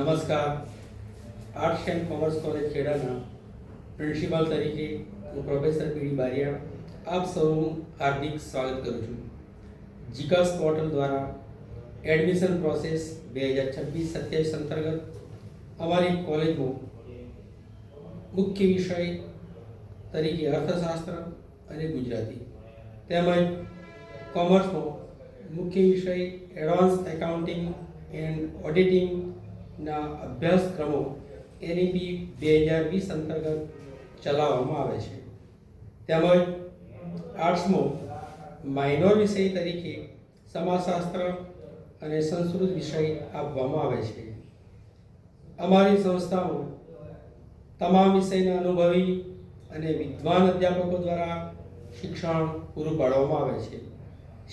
નમસ્કાર. Arts and commerce college ખેડાના principal તરીકે હું પ્રોફેસર પીડી બારિયા આપ સૌનું હાર્દિક સ્વાગત કરું છું. જીકાસ પોર્ટલ દ્વારા એડમિશન પ્રોસેસ 2026-27 અંતર્ગત અમારી કોલેજમાં મુખ્ય વિષય તરીકે અર્થશાસ્ત્ર અને ગુજરાતી તેમજ કોમર્સમાં મુખ્ય વિષય એડવાન્સ એકાઉન્ટિંગ એન્ડ ઓડિટિંગના અભ્યાસક્રમો NEP 2020 અંતર્ગત ચલાવવામાં આવે છે. તેમજ આર્ટ્સમાં માઇનોર વિષય તરીકે સમાજશાસ્ત્ર અને સંસ્કૃત વિષય આપવામાં આવે છે. અમારી સંસ્થામાં તમામ વિષયના અનુભવી અને વિદ્વાન અધ્યાપકો દ્વારા શિક્ષણ પૂરું પાડવામાં આવે છે.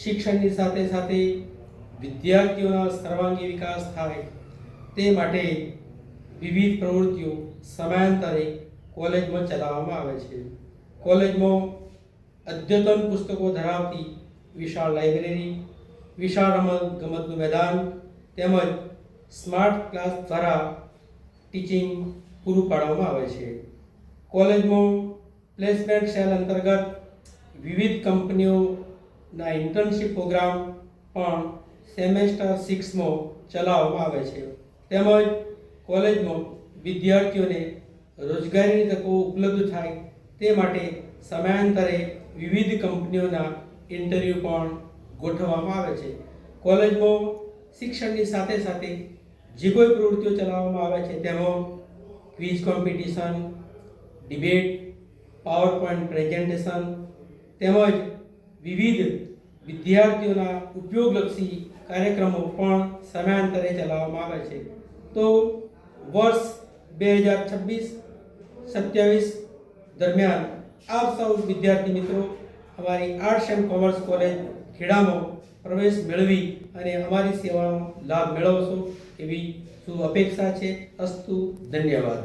શિક્ષણની સાથે સાથે વિદ્યાર્થીઓના સર્વાંગી વિકાસ થાય તે માટે વિવિધ પ્રવૃત્તિઓ સમયાંતરે કોલેજમાં ચલાવવામાં આવે છે. કોલેજમાં અદ્યતન પુસ્તકો ધરાવતી વિશાળ લાઇબ્રેરી, વિશાળ રમતગમતનું મેદાન તેમજ સ્માર્ટ ક્લાસ દ્વારા ટીચિંગ પૂરું પાડવામાં આવે છે. કોલેજમાં પ્લેસમેન્ટ સેલ અંતર્ગત વિવિધ કંપનીઓના ઇન્ટર્નશીપ પ્રોગ્રામ પણ સેમેસ્ટર 6માં ચલાવવામાં આવે છે. તેમજ કોલેજમાં વિદ્યાર્થીઓને રોજગારીની તકો ઉપલબ્ધ થાય તે માટે સમયાંતરે વિવિધ કંપનીઓના ઇન્ટરવ્યૂ પણ ગોઠવવામાં આવે છે. કોલેજમાં શિક્ષણની સાથે સાથે જે કોઈ પ્રવૃત્તિઓ ચલાવવામાં આવે છે તેમાં quiz competition, debate, power point presentation તેમજ વિવિધ વિદ્યાર્થીઓના ઉપયોગલક્ષી કાર્યક્રમો પણ સમયાંતરે ચલાવવામાં આવે છે. તો વર્ષ 2026-27 દરમિયાન આપ સૌ વિદ્યાર્થી મિત્રો અમારી આર્ટ્સ એન્ડ કોમર્સ કોલેજ ખેડામાં પ્રવેશ મેળવી અને અમારી સેવાનો લાભ મેળવશો એવી શુભ અપેક્ષા છે. અસ્તુ. ધન્યવાદ.